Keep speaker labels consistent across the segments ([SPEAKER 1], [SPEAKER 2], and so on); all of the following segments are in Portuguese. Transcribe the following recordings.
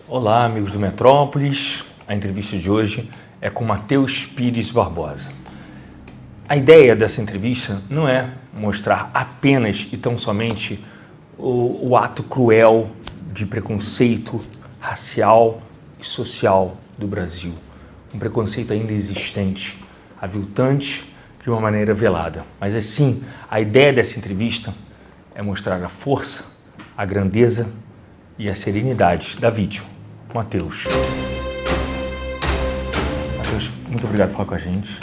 [SPEAKER 1] Olá, amigos do Metrópolis. A entrevista de hoje é com Matheus Pires Barbosa. A ideia dessa entrevista não é mostrar apenas e tão somente o ato cruel de preconceito racial e social do Brasil. Um preconceito ainda existente, aviltante de uma maneira velada. Mas assim, a ideia dessa entrevista é mostrar a força, a grandeza e a serenidade da vítima, Matheus. Matheus, muito obrigado por falar com a gente.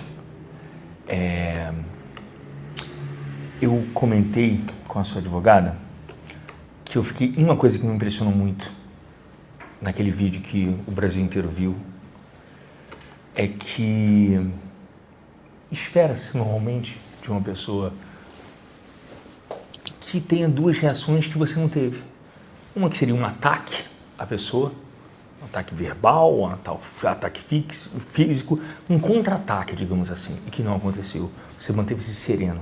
[SPEAKER 1] Eu comentei com a sua advogada que eu fiquei... Uma coisa que me impressionou muito naquele vídeo que o Brasil inteiro viu é que espera-se normalmente de uma pessoa que tenha duas reações que você não teve. Uma que seria um ataque à pessoa, um ataque verbal, um ataque físico, um contra-ataque, digamos assim, e que não aconteceu. Você manteve-se sereno.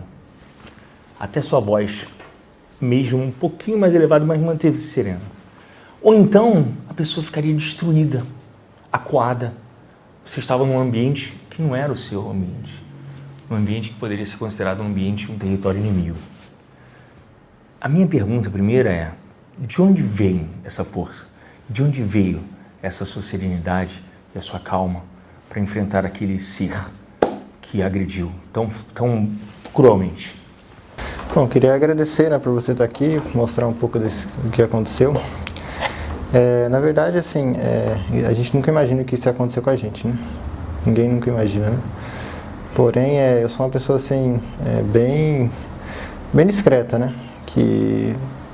[SPEAKER 1] Até sua voz, mesmo um pouquinho mais elevada, mas manteve-se sereno. Ou então, a pessoa ficaria destruída, acuada. Você estava num ambiente que não era o seu ambiente. Um ambiente que poderia ser considerado um ambiente, um território inimigo. A minha pergunta primeira é, de onde vem essa força? De onde veio essa sua serenidade e a sua calma para enfrentar aquele ser que agrediu tão cruelmente?
[SPEAKER 2] Bom, queria agradecer, por você estar aqui, mostrar um pouco do que aconteceu. Na verdade, assim, a gente nunca imagina que isso ia acontecer com a gente, né? Ninguém nunca imagina, né? Porém, eu sou uma pessoa, assim, bem discreta, né?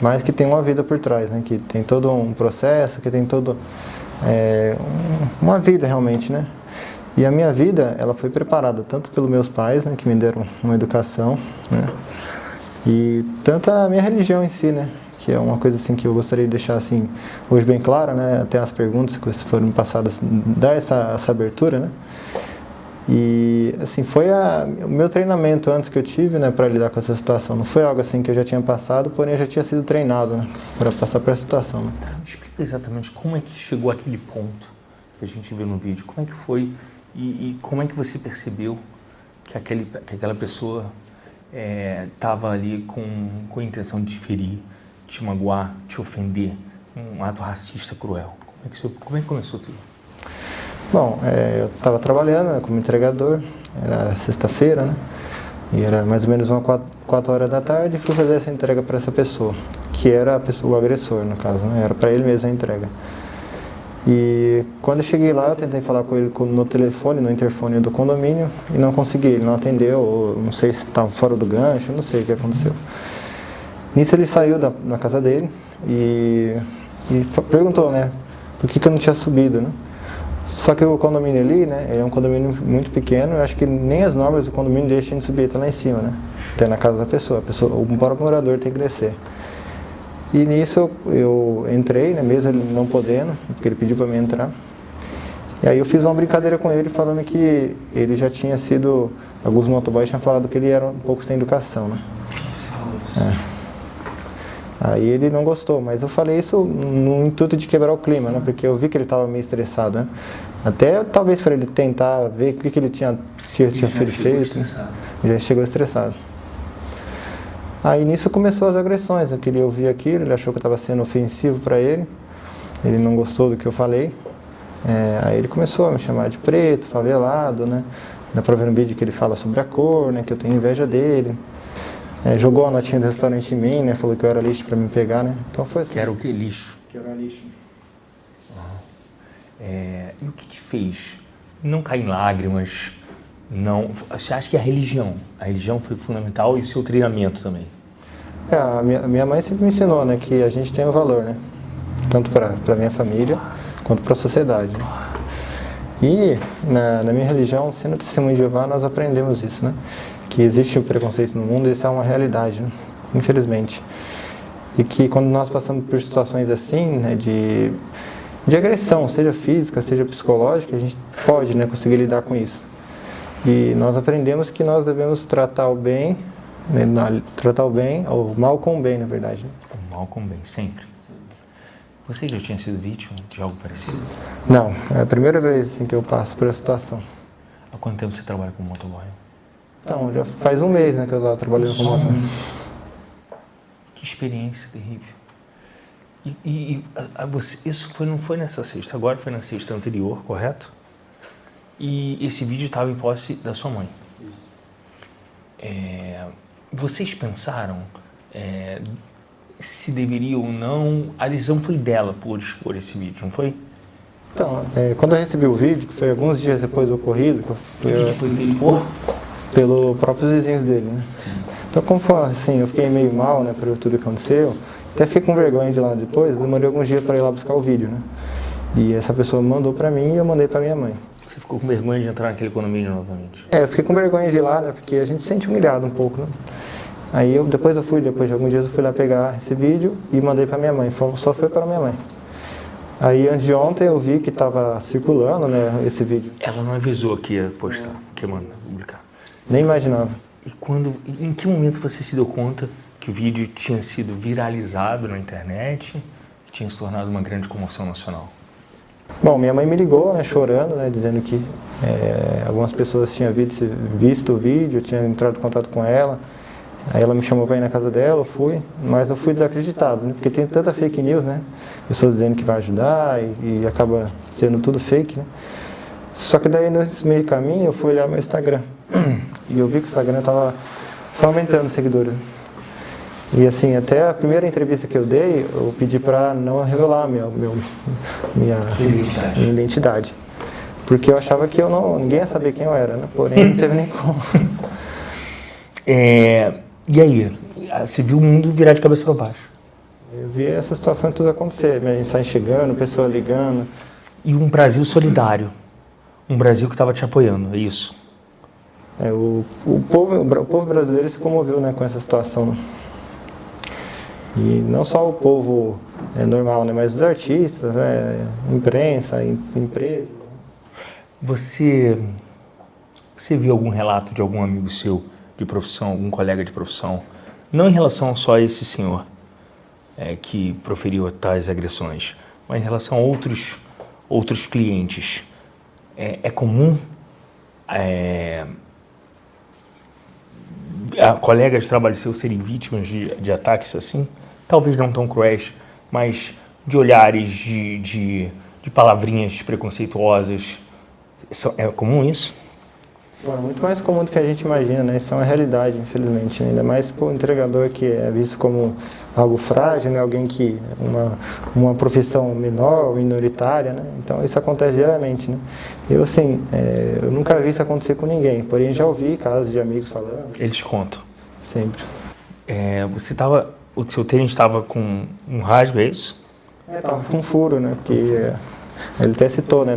[SPEAKER 2] Mas que tem uma vida por trás, né? Que tem todo um processo, que tem todo uma vida realmente, né? E a minha vida, ela foi preparada tanto pelos meus pais, né? Que me deram uma educação, né? E tanto a minha religião em si, né? Que é uma coisa assim que eu gostaria de deixar assim hoje bem clara, né? Até as perguntas que foram passadas, dar essa abertura, né? E assim, foi o meu treinamento antes que eu tive, né, para lidar com essa situação. Não foi algo assim que eu já tinha passado, porém eu já tinha sido treinado, né, para passar por essa situação. Né?
[SPEAKER 1] Explica exatamente como é que chegou àquele ponto que a gente viu no vídeo. Como é que foi e como é que você percebeu que aquela pessoa estava ali com a intenção de te ferir, te magoar, te ofender, um ato racista cruel? Como é que começou tudo?
[SPEAKER 2] Bom, eu estava trabalhando, né, como entregador, era sexta-feira, né, e era mais ou menos umas 4 horas da tarde, e fui fazer essa entrega para essa pessoa, que era o agressor, no caso, né, era para ele mesmo a entrega. E quando eu cheguei lá, eu tentei falar com ele no telefone, no interfone do condomínio, e não consegui, ele não atendeu, ou não sei se estava fora do gancho, não sei o que aconteceu. Nisso ele saiu da casa dele e perguntou, né, por que eu não tinha subido, né. Só que o condomínio ali, né, ele é um condomínio muito pequeno, eu acho que nem as normas do condomínio deixam de subir até lá em cima, né, até na casa da pessoa, o próprio morador tem que descer. E nisso eu entrei, né, mesmo ele não podendo, porque ele pediu para mim entrar. E aí eu fiz uma brincadeira com ele, falando que ele já tinha sido, alguns motoboys tinham falado que ele era um pouco sem educação, né. Aí ele não gostou, mas eu falei isso no intuito de quebrar o clima, né? Porque eu vi que ele estava meio estressado, né? Até talvez para ele tentar ver o que ele tinha feito. Já chegou estressado. Aí nisso começou as agressões, né? Que ele ouvia aquilo, ele achou que eu estava sendo ofensivo para ele. Ele não gostou do que eu falei. Aí ele começou a me chamar de preto, favelado, né? Dá pra ver no vídeo que ele fala sobre a cor, né? Que eu tenho inveja dele. Jogou a notinha do restaurante em mim, né? Falou que eu era lixo pra me pegar, né? Então foi assim.
[SPEAKER 1] Que era o que? Lixo?
[SPEAKER 2] Que eu era lixo.
[SPEAKER 1] E o que te fez não cair em lágrimas? Não? Você acha que a religião foi fundamental e o seu treinamento também?
[SPEAKER 2] A minha mãe sempre me ensinou, né? Que a gente tem um valor, né? Tanto pra minha família quanto pra sociedade. Né? E na minha religião, sendo testemunho de Jeová, nós aprendemos isso, né? Que existe o preconceito no mundo, isso é uma realidade, né? Infelizmente. E que quando nós passamos por situações assim, né, de agressão, seja física, seja psicológica, a gente pode, né, conseguir lidar com isso. E nós aprendemos que nós devemos tratar o bem, né, tratar o bem, ou o mal com o bem, na verdade. Né?
[SPEAKER 1] O mal com o bem, sempre. Você já tinha sido vítima de algo parecido?
[SPEAKER 2] Não, é a primeira vez assim, que eu passo por essa situação.
[SPEAKER 1] Há quanto tempo você trabalha com motoboy?
[SPEAKER 2] Então, já faz um mês, né, que eu estava trabalhando com motoboy.
[SPEAKER 1] Que experiência terrível. Isso não foi nessa sexta, agora foi na sexta anterior, correto? E esse vídeo estava em posse da sua mãe. Vocês pensaram se deveria ou não... A decisão foi dela por expor esse vídeo, não foi?
[SPEAKER 2] Então, quando eu recebi o vídeo, que foi alguns dias depois do ocorrido, que
[SPEAKER 1] O vídeo foi feito
[SPEAKER 2] pelos próprios vizinhos dele, né?
[SPEAKER 1] Sim.
[SPEAKER 2] Então, como foi assim, eu fiquei meio mal, né, por tudo que aconteceu, até fiquei com vergonha de ir lá depois, demorei alguns dias para ir lá buscar o vídeo, né? E essa pessoa mandou para mim e eu mandei para minha mãe.
[SPEAKER 1] Você ficou com vergonha de entrar naquele condomínio novamente?
[SPEAKER 2] Eu fiquei com vergonha de ir lá, né, porque a gente se sente humilhado um pouco, né? Aí depois de alguns dias eu fui lá pegar esse vídeo e mandei para minha mãe, só foi para minha mãe. Aí antes de ontem eu vi que estava circulando, né, esse vídeo.
[SPEAKER 1] Ela não avisou que ia postar, que ia mandar publicar.
[SPEAKER 2] Nem imaginava.
[SPEAKER 1] Em que momento você se deu conta que o vídeo tinha sido viralizado na internet e tinha se tornado uma grande comoção nacional?
[SPEAKER 2] Bom, minha mãe me ligou, né, chorando, né, dizendo que algumas pessoas tinham visto o vídeo, tinham entrado em contato com ela. Aí ela me chamou para ir na casa dela, eu fui, mas eu fui desacreditado, né, porque tem tanta fake news, né, pessoas dizendo que vai ajudar e acaba sendo tudo fake, né. Só que daí nesse meio caminho eu fui olhar meu Instagram e eu vi que o Instagram estava só aumentando os seguidores. E assim, até a primeira entrevista que eu dei, eu pedi para não revelar minha identidade. Porque eu achava que ninguém ia saber quem eu era, né? Porém, não teve nem como.
[SPEAKER 1] E aí? Você viu o mundo virar de cabeça para baixo?
[SPEAKER 2] Eu vi essa situação tudo acontecer, minha mensagem chegando, pessoa ligando.
[SPEAKER 1] E um Brasil solidário. Um Brasil que estava te apoiando, é isso?
[SPEAKER 2] O povo brasileiro se comoveu, né, com essa situação, né? E não só o povo normal, né, mas os artistas, né, imprensa, empresa.
[SPEAKER 1] Você viu algum relato de algum amigo seu de profissão, algum colega de profissão, não em relação só a esse senhor que proferiu tais agressões, mas em relação a outros clientes? É comum colegas de trabalho seus serem vítimas de ataques assim? Talvez não tão cruéis, mas de olhares, de palavrinhas preconceituosas. É comum isso?
[SPEAKER 2] Bom, é muito mais comum do que a gente imagina, né? Isso é uma realidade, infelizmente, né? Ainda mais para o entregador, que é visto como algo frágil, né? Alguém que uma profissão menor, minoritária, né? Então isso acontece diariamente, né? Eu eu nunca vi isso acontecer com ninguém, porém já ouvi casos de amigos falando.
[SPEAKER 1] Eles contam?
[SPEAKER 2] Sempre.
[SPEAKER 1] O seu tênis estava com um rasgo, é isso?
[SPEAKER 2] Estava com um furo, né? Porque ele até citou, né?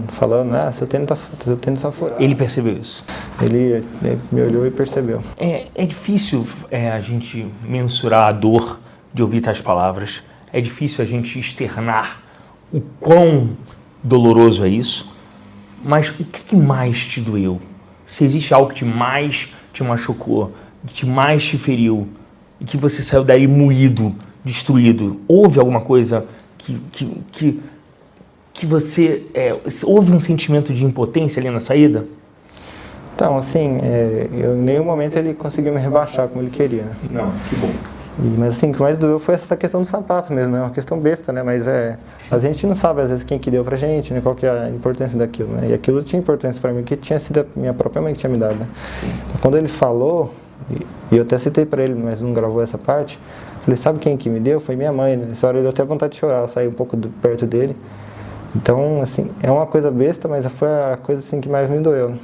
[SPEAKER 2] Falando, seu tênis tá furado.
[SPEAKER 1] Ele percebeu isso?
[SPEAKER 2] Ele me olhou e percebeu.
[SPEAKER 1] É difícil a gente mensurar a dor de ouvir tais palavras. É difícil a gente externar o quão doloroso é isso. Mas o que mais te doeu? Se existe algo que mais te machucou, que mais te feriu, e que você saiu daí moído, destruído, houve alguma coisa que você... houve um sentimento de impotência ali na saída?
[SPEAKER 2] Então, assim, em nenhum momento ele conseguiu me rebaixar como ele queria, né?
[SPEAKER 1] Não, que bom.
[SPEAKER 2] Mas assim, o que mais doeu foi essa questão do sapato mesmo, né? Uma questão besta, né? Mas a gente não sabe às vezes quem que deu pra gente, né? Qual que é a importância daquilo, né? E aquilo tinha importância pra mim, que tinha sido a minha própria mãe que tinha me dado, né? Então, quando ele falou, e eu até citei pra ele, mas não gravou essa parte, falei, sabe quem que me deu? Foi minha mãe, né? Nessa hora ele deu até vontade de chorar, eu saí um pouco perto dele. Então, assim, é uma coisa besta, mas foi a coisa assim que mais me doeu, né?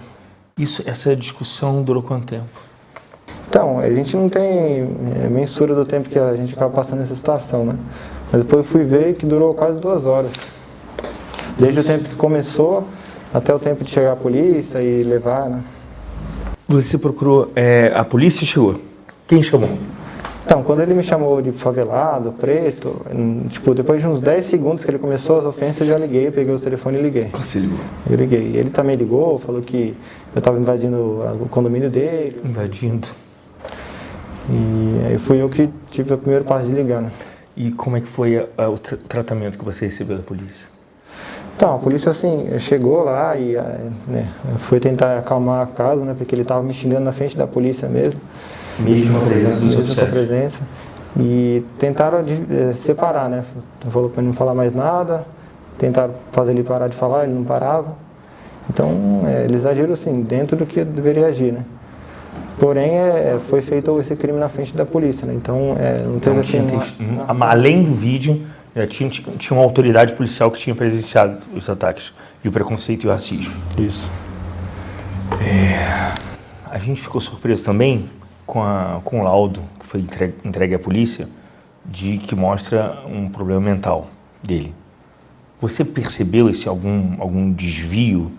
[SPEAKER 1] Essa discussão durou quanto tempo?
[SPEAKER 2] Então, a gente não tem mensura do tempo que a gente acaba passando nessa situação, né? Mas depois eu fui ver que durou quase 2 horas. Desde o tempo que começou até o tempo de chegar a polícia e levar, né?
[SPEAKER 1] Você procurou... a polícia chegou? Quem chamou?
[SPEAKER 2] Então, quando ele me chamou de favelado, preto, depois de uns 10 segundos que ele começou as ofensas, eu já liguei, eu peguei o telefone e liguei.
[SPEAKER 1] Você ligou?
[SPEAKER 2] Eu liguei. Ele também ligou, falou que eu estava invadindo o condomínio dele.
[SPEAKER 1] Invadindo?
[SPEAKER 2] E aí fui eu que tive o primeiro passo de ligar, né?
[SPEAKER 1] E como é que foi o tratamento que você recebeu da polícia?
[SPEAKER 2] Então, a polícia, assim, chegou lá e né, foi tentar acalmar a casa, né, porque ele estava me xingando na frente da polícia mesmo.
[SPEAKER 1] Mesmo a presença dos
[SPEAKER 2] Mesmo com a
[SPEAKER 1] oficiais?
[SPEAKER 2] presença. E tentaram separar, né? Falou para ele não falar mais nada, tentaram fazer ele parar de falar, ele não parava. Então, eles agiram assim, dentro do que deveria agir, né? Porém, foi feito esse crime na frente da polícia, né? Então, não teve assim...
[SPEAKER 1] Além do vídeo, tinha uma autoridade policial que tinha presenciado os ataques, e o preconceito e o racismo.
[SPEAKER 2] Isso.
[SPEAKER 1] A gente ficou surpreso também com o laudo que foi entregue à polícia, que mostra um problema mental dele. Você percebeu algum desvio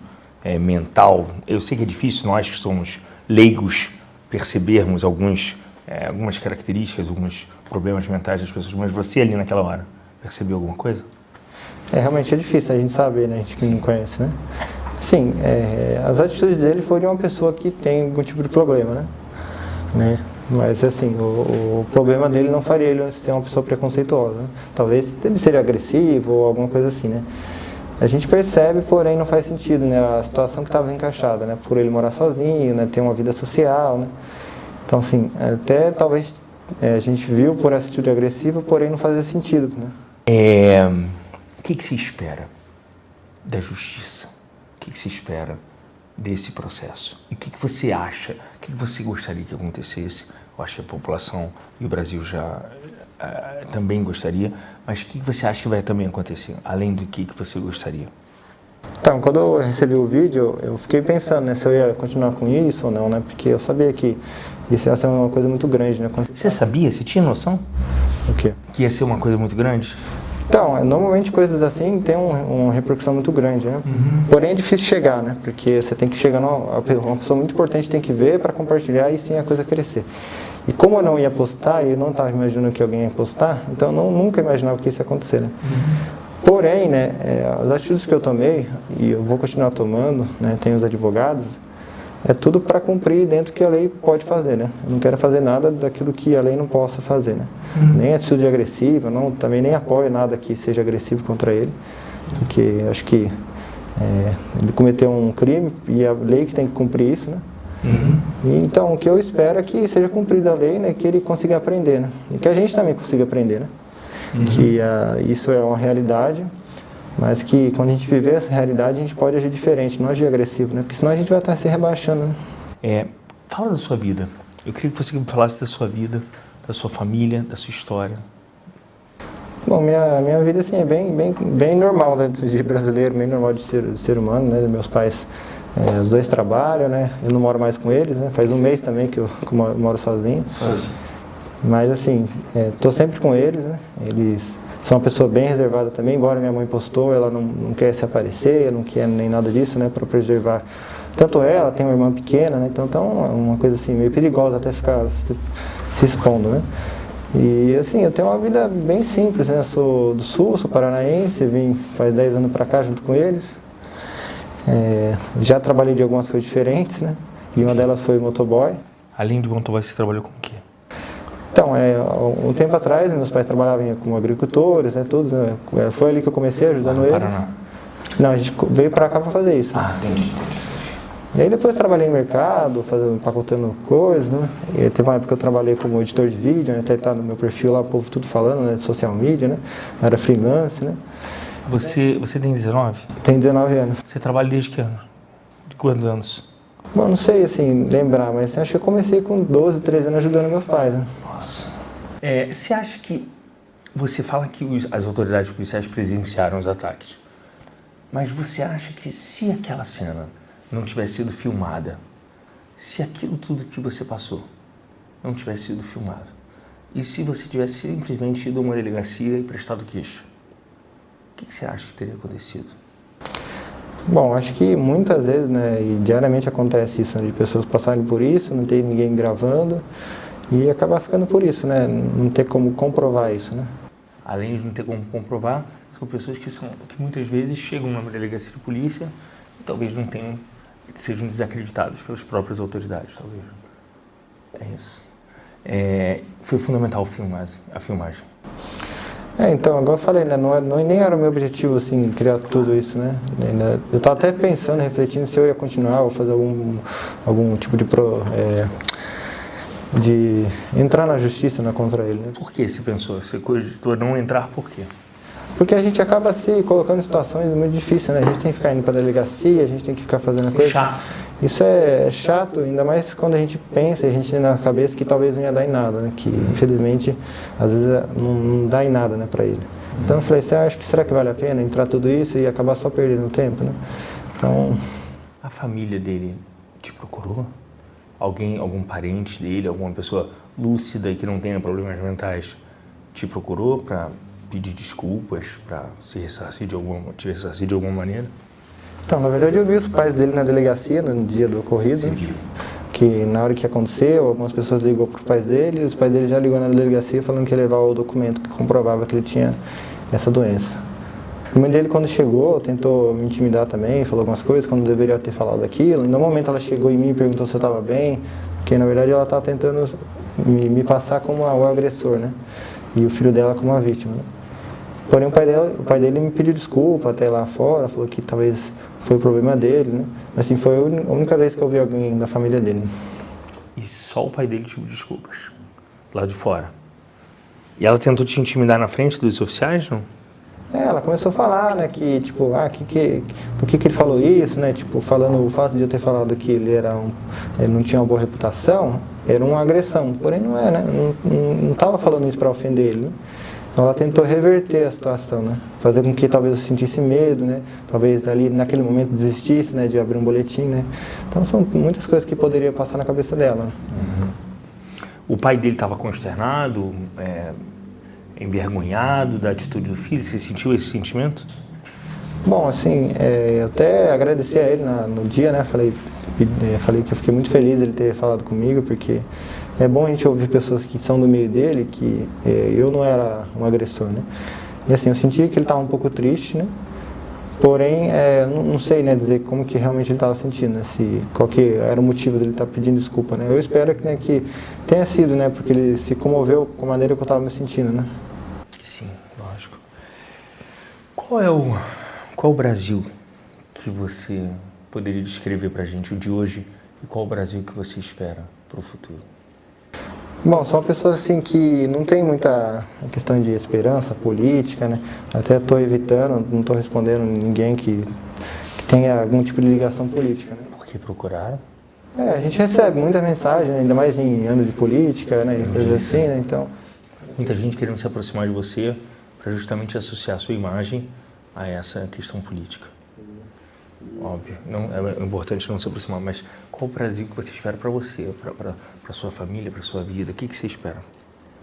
[SPEAKER 1] mental? Eu sei que é difícil nós que somos leigos percebermos algumas características, alguns problemas mentais das pessoas, mas você ali naquela hora percebeu alguma coisa?
[SPEAKER 2] Realmente é difícil a gente saber, né? A gente que não conhece, né? Sim, as atitudes dele foram de uma pessoa que tem algum tipo de problema, né? Mas assim, o problema dele não faria ele ser uma pessoa preconceituosa, né? Talvez ele seja agressivo ou alguma coisa assim, né? A gente percebe, porém não faz sentido, né? A situação que estava encaixada, né? Por ele morar sozinho, né? Ter uma vida social, né? Então assim, até talvez a gente viu por essa atitude agressiva, porém não fazia sentido, né?
[SPEAKER 1] O que se espera da justiça? O que se espera desse processo? E o que você acha? O que você gostaria que acontecesse? Eu acho que a população e o Brasil já também gostaria, mas o que você acha que vai também acontecer, além do que você gostaria?
[SPEAKER 2] Então, quando eu recebi o vídeo, eu fiquei pensando, né, se eu ia continuar com isso ou não, né? Porque eu sabia que isso ia ser uma coisa muito grande, né?
[SPEAKER 1] Você sabia? Você tinha noção?
[SPEAKER 2] O quê?
[SPEAKER 1] Que ia ser uma coisa muito grande?
[SPEAKER 2] Então, normalmente coisas assim têm uma repercussão muito grande, né? Porém é difícil chegar, né? Porque você tem que chegar uma pessoa muito importante tem que ver para compartilhar e sim a coisa crescer. E como eu não ia postar, e eu não estava imaginando que alguém ia postar, então eu nunca imaginava que isso ia acontecer, né? Porém, né, as atitudes que eu tomei, e eu vou continuar tomando, né, tem os advogados, é tudo para cumprir dentro do que a lei pode fazer, né? Eu não quero fazer nada daquilo que a lei não possa fazer, né? Nem atitude agressiva, também nem apoio nada que seja agressivo contra ele, porque acho que ele cometeu um crime e a lei que tem que cumprir isso, né? E, então, o que eu espero é que seja cumprida a lei, né? Que ele consiga aprender, né? E que a gente também consiga aprender, né? Que isso é uma realidade, mas que quando a gente viver essa realidade, a gente pode agir diferente, não agir agressivo, né? Porque senão a gente vai estar se rebaixando, né?
[SPEAKER 1] Fala da sua vida. Eu queria que você me falasse da sua vida, da sua família, da sua história.
[SPEAKER 2] Bom, minha vida assim, é bem normal, né? De brasileiro, bem normal de ser humano, né? Meus pais, os dois trabalham, né? Eu não moro mais com eles, né? Faz um mês também que eu moro sozinho. Mas assim, tô sempre com eles, né? Eles são uma pessoa bem reservada também, embora minha mãe postou, ela não quer se aparecer, não quer nem nada disso, né? Para preservar tanto ela, tem uma irmã pequena, né? Então uma coisa assim, meio perigosa até ficar se expondo, né? E assim, eu tenho uma vida bem simples, né? Eu sou do Sul, sou paranaense, vim faz 10 anos para cá junto com eles. Já trabalhei de algumas coisas diferentes, né? E uma delas foi motoboy.
[SPEAKER 1] Além de motoboy, você trabalhou com o quê?
[SPEAKER 2] Então, um tempo atrás, meus pais trabalhavam como agricultores, né, tudo, né, foi ali que eu comecei ajudando eles.
[SPEAKER 1] Paraná.
[SPEAKER 2] Não, a gente veio para cá para fazer isso.
[SPEAKER 1] Ah, entendi.
[SPEAKER 2] E aí depois trabalhei no mercado, empacotando coisas, né, e teve uma época que eu trabalhei como editor de vídeo, né, até tá no meu perfil lá, o povo tudo falando, né, de social media, né, era freelance, né.
[SPEAKER 1] Você tem 19?
[SPEAKER 2] Tenho 19 anos.
[SPEAKER 1] Você trabalha desde que ano? De quantos anos?
[SPEAKER 2] Bom, não sei, assim, lembrar, mas acho que eu comecei com 12, 13 anos ajudando meus pais, né.
[SPEAKER 1] Nossa. Você acha que... Você fala que as autoridades policiais presenciaram os ataques, mas você acha que se aquela cena não tivesse sido filmada, se aquilo tudo que você passou não tivesse sido filmado, e se você tivesse simplesmente ido a uma delegacia e prestado queixa, o que você acha que teria acontecido?
[SPEAKER 2] Bom, acho que muitas vezes, né, e diariamente acontece isso, né, de pessoas passarem por isso, não ter ninguém gravando e acabar ficando por isso, né, não ter como comprovar isso, né.
[SPEAKER 1] Além de não ter como comprovar, são pessoas que muitas vezes chegam numa delegacia de polícia e talvez não tenham, sejam desacreditados pelas próprias autoridades, talvez. É isso. Foi fundamental a filmagem.
[SPEAKER 2] Então, agora eu falei, né, nem era o meu objetivo, assim, criar tudo isso, né? Eu estava até pensando, refletindo se eu ia continuar ou fazer algum tipo de entrar na justiça, né, contra ele, né?
[SPEAKER 1] Por que você pensou? Você cogitou não entrar por quê?
[SPEAKER 2] Porque a gente acaba se colocando em situações muito difíceis, né? A gente tem que ficar indo para a delegacia, a gente tem que ficar fazendo coisa.
[SPEAKER 1] Chato.
[SPEAKER 2] Isso é chato, ainda mais quando a gente pensa, a gente tem na cabeça que talvez não ia dar em nada, né? Que infelizmente às vezes não dá em nada, né, para ele. Então eu falei, será que vale a pena entrar tudo isso e acabar só perdendo tempo, né? Então...
[SPEAKER 1] A família dele te procurou? Algum parente dele, alguma pessoa lúcida e que não tenha problemas mentais te procurou para pedir desculpas, para te ressarcir de alguma maneira?
[SPEAKER 2] Então, na verdade eu vi os pais dele na delegacia no dia do ocorrido.
[SPEAKER 1] Você viu?
[SPEAKER 2] Que na hora que aconteceu, algumas pessoas ligou para os pais dele, e os pais dele já ligou na delegacia falando que ia levar o documento que comprovava que ele tinha essa doença. A mãe dele, quando chegou, tentou me intimidar também, falou algumas coisas quando deveria ter falado aquilo. E no momento ela chegou em mim e perguntou se eu estava bem, porque na verdade ela estava tentando me passar como o agressor, né? E o filho dela como a vítima, né? Porém o pai dele me pediu desculpa até lá fora, falou que talvez foi o problema dele, né? Mas assim, foi a única vez que eu vi alguém da família dele.
[SPEAKER 1] E só o pai dele te pediu desculpas, lá de fora? E ela tentou te intimidar na frente dos oficiais, não?
[SPEAKER 2] Ela começou a falar, né, que tipo, por que ele falou isso, né, tipo, falando o fato de eu ter falado que ele não tinha uma boa reputação, era uma agressão, porém não é, né, não estava falando isso para ofender ele, né? Então ela tentou reverter a situação, né, fazer com que talvez eu sentisse medo, né, talvez ali naquele momento desistisse, né, de abrir um boletim, né, então são muitas coisas que poderia passar na cabeça dela.
[SPEAKER 1] Uhum. O pai dele estava consternado, envergonhado da atitude do filho? Você sentiu esse sentimento?
[SPEAKER 2] Bom, assim, eu até agradeci a ele no dia, né? Falei que eu fiquei muito feliz ele ter falado comigo, porque é bom a gente ouvir pessoas que são do meio dele, que eu não era um agressor, né? E assim, eu senti que ele estava um pouco triste, né? Porém, não sei, né, dizer como que realmente ele estava sentindo, né? Qual que era o motivo dele estar pedindo desculpa, né? Eu espero que, né, que tenha sido, né? Porque ele se comoveu com a maneira que eu estava me sentindo, né?
[SPEAKER 1] Sim, lógico. Qual é o Brasil que você poderia descrever para a gente, o de hoje, e qual o Brasil que você espera para o futuro?
[SPEAKER 2] Bom, são pessoas assim que não tem muita questão de esperança política, né? Até estou evitando, não estou respondendo ninguém que tenha algum tipo de ligação política, né?
[SPEAKER 1] Por que procuraram?
[SPEAKER 2] A gente recebe muita mensagem, ainda mais em anos de política, né? E coisas assim, né? Então...
[SPEAKER 1] Muita gente querendo se aproximar de você para justamente associar a sua imagem a essa questão política. Óbvio, não, é importante não se aproximar, mas qual o Brasil que você espera para você, para sua família, para sua vida? O que você espera?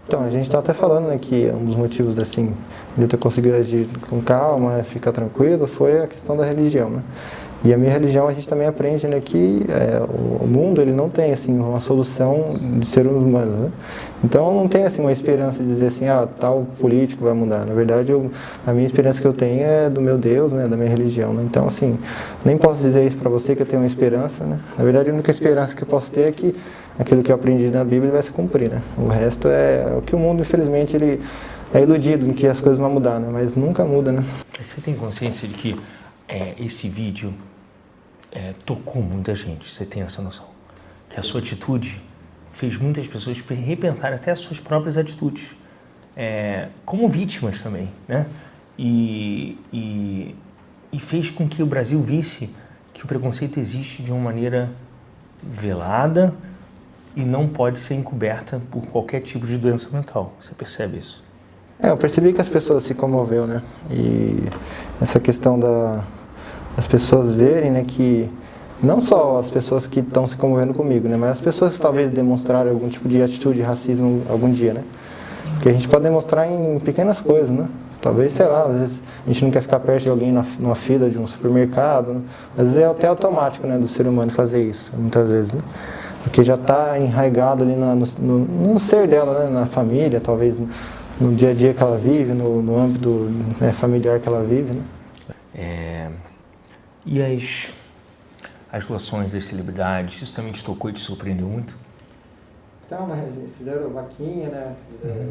[SPEAKER 2] Então, a gente está até falando, né, que um dos motivos assim, de eu ter conseguido agir com calma, ficar tranquilo, foi a questão da religião, né? E a minha religião, a gente também aprende, né, que o mundo ele não tem assim, uma solução de seres humanos, né? Então não tem assim, uma esperança de dizer assim, tal político vai mudar. Na verdade, a minha esperança que eu tenho é do meu Deus, né, da minha religião, né? Então assim, nem posso dizer isso para você que eu tenho uma esperança, né? Na verdade, a única esperança que eu posso ter é que aquilo que eu aprendi na Bíblia vai se cumprir, né? O resto é o que o mundo, infelizmente, ele é iludido em que as coisas vão mudar, né? Mas nunca muda, né?
[SPEAKER 1] Você tem consciência de que esse vídeo tocou muita gente? Você tem essa noção? Que a sua atitude fez muitas pessoas repensar até as suas próprias atitudes, como vítimas também, né? E fez com que o Brasil visse que o preconceito existe de uma maneira velada e não pode ser encoberta por qualquer tipo de doença mental. Você percebe isso?
[SPEAKER 2] Eu percebi que as pessoas se comoveu, né? E essa questão das pessoas verem, né, que não só as pessoas que estão se comovendo comigo, né, mas as pessoas que talvez demonstraram algum tipo de atitude de racismo algum dia, né? Porque a gente pode demonstrar em pequenas coisas, né? Talvez, sei lá, às vezes a gente não quer ficar perto de alguém numa fila de um supermercado, né? Às vezes é até automático, né, do ser humano fazer isso, muitas vezes, né? Porque já está enraizado ali no ser dela, né, na família, talvez no dia a dia que ela vive, no âmbito, né, familiar que ela vive, né?
[SPEAKER 1] E as doações das celebridades, isso também te tocou e te surpreendeu muito?
[SPEAKER 2] Então, né, fizeram vaquinha, né? Fizeram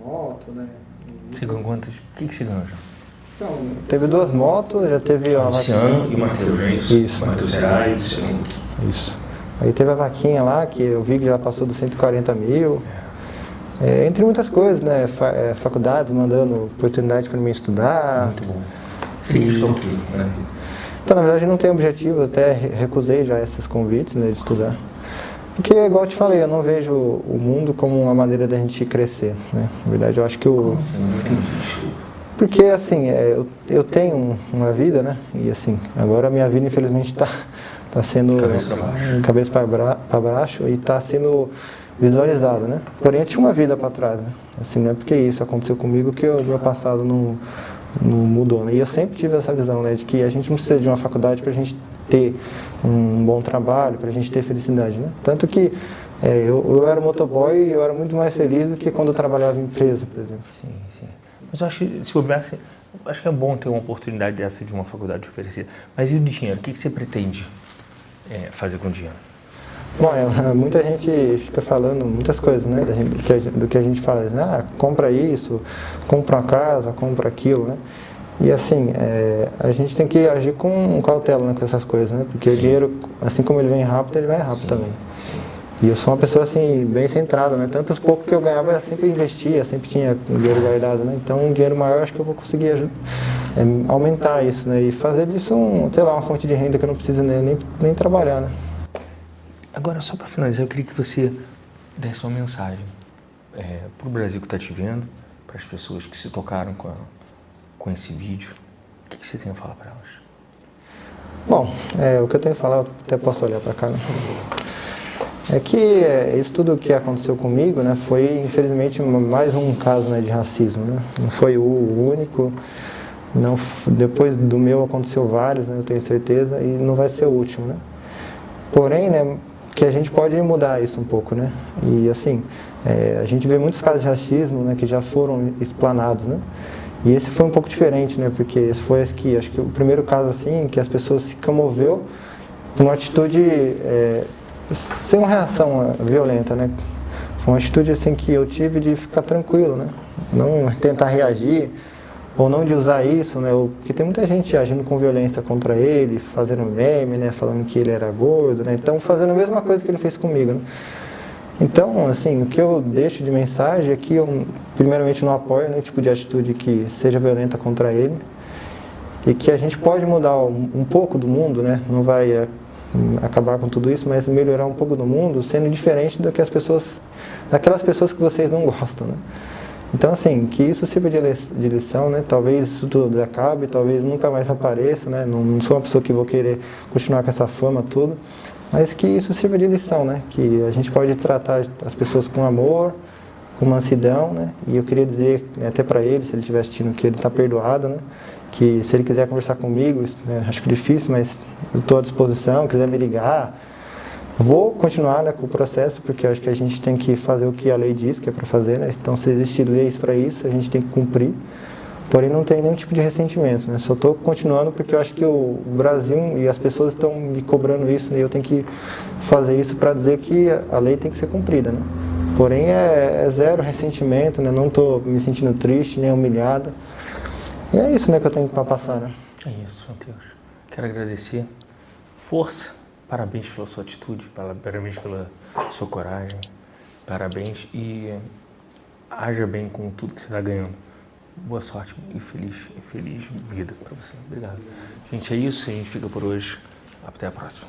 [SPEAKER 2] moto, né?
[SPEAKER 1] Você ganhou quantas? O que você ganhou já?
[SPEAKER 2] Então, teve 2 motos, já teve a
[SPEAKER 1] Luciano e o Matheus, não é isso?
[SPEAKER 2] Isso.
[SPEAKER 1] Matheus Serais.
[SPEAKER 2] Isso. Aí teve a vaquinha lá, que eu vi que já passou dos 140 mil. Entre muitas coisas, né? Faculdades mandando oportunidade para mim estudar.
[SPEAKER 1] Muito bom. Você gostou o quê na vida?
[SPEAKER 2] Então, na verdade, não tenho objetivo, até recusei já esses convites, né, de estudar. Porque, igual eu te falei, eu não vejo o mundo como uma maneira da gente crescer, né? Na verdade, eu acho que o...
[SPEAKER 1] Nossa, não entendi.
[SPEAKER 2] Porque, assim, eu tenho uma vida, né? E, assim, agora a minha vida, infelizmente, tá sendo... Cabeça para baixo. E está sendo visualizada, né? Porém, eu tinha uma vida para trás, né? Assim, não é porque isso aconteceu comigo que o meu passado não mudou, né? E eu sempre tive essa visão, né? De que a gente não precisa de uma faculdade para a gente ter um bom trabalho, para a gente ter felicidade, né? Tanto que eu era motoboy e eu era muito mais feliz do que quando eu trabalhava em empresa, por exemplo.
[SPEAKER 1] Sim, sim. Mas eu acho que, se soubesse, acho que é bom ter uma oportunidade dessa de uma faculdade oferecida. Mas e o dinheiro? O que você pretende fazer com o dinheiro?
[SPEAKER 2] Bom, muita gente fica falando muitas coisas, né? Do que a gente fala, né? Compra isso, compra uma casa, compra aquilo, né? E assim, a gente tem que agir com cautela, né, com essas coisas, né? Porque o dinheiro, assim como ele vem rápido, ele vai rápido também.
[SPEAKER 1] Sim.
[SPEAKER 2] E eu sou uma pessoa assim, bem centrada, né? Tantos poucos que eu ganhava, eu sempre investia, sempre tinha dinheiro guardado, né? Então, um dinheiro maior, acho que eu vou conseguir aumentar isso, né? E fazer disso, uma fonte de renda que eu não preciso nem trabalhar, né?
[SPEAKER 1] Agora, só para finalizar, eu queria que você desse uma mensagem para o Brasil que está te vendo, para as pessoas que se tocaram com esse vídeo. O que você tem a falar para elas?
[SPEAKER 2] Bom, o que eu tenho a falar, eu até posso olhar para cá, né? É que isso tudo que aconteceu comigo, né, foi infelizmente mais um caso, né, de racismo, né? Não foi o único, não, depois do meu aconteceu vários, né, eu tenho certeza, e não vai ser o último, né? Porém, né, que a gente pode mudar isso um pouco, né? E assim, a gente vê muitos casos de racismo, né, que já foram explanados, né? E esse foi um pouco diferente, né? Porque esse foi acho que o primeiro caso assim que as pessoas se comoveu por uma atitude sem uma reação violenta, né? Foi uma atitude assim que eu tive de ficar tranquilo, né? Não tentar reagir ou não de usar isso, né? Porque tem muita gente agindo com violência contra ele, fazendo meme, né? Falando que ele era gordo, né? Então fazendo a mesma coisa que ele fez comigo, né? Então, assim, o que eu deixo de mensagem é que eu, primeiramente, não apoio nenhum tipo de atitude que seja violenta contra ele e que a gente pode mudar um pouco do mundo, né? Não vai acabar com tudo isso, mas melhorar um pouco do mundo sendo diferente daquelas pessoas que vocês não gostam, né? Então, assim, que isso sirva de lição, né? Talvez isso tudo acabe, talvez nunca mais apareça, né? Não sou uma pessoa que vou querer continuar com essa fama toda. Mas que isso sirva de lição, né? Que a gente pode tratar as pessoas com amor, com mansidão, né? E eu queria dizer, até para ele, se ele estiver assistindo, que ele está perdoado, né? Que se ele quiser conversar comigo, né? Acho que é difícil, mas eu estou à disposição, quiser me ligar. Vou continuar, né, com o processo, porque eu acho que a gente tem que fazer o que a lei diz que é para fazer, né? Então, se existem leis para isso, a gente tem que cumprir. Porém, não tem nenhum tipo de ressentimento, né? Só estou continuando porque eu acho que o Brasil e as pessoas estão me cobrando isso, né? E eu tenho que fazer isso para dizer que a lei tem que ser cumprida, né? Porém, é zero ressentimento, né? Não estou me sentindo triste, nem humilhada. E é isso, né, que eu tenho para passar, né?
[SPEAKER 1] É isso, Matheus. Quero agradecer. Força. Parabéns pela sua atitude, parabéns pela sua coragem. Parabéns e haja bem com tudo que você está ganhando. Boa sorte e feliz vida para você. Obrigado. Gente, é isso. A gente fica por hoje. Até a próxima.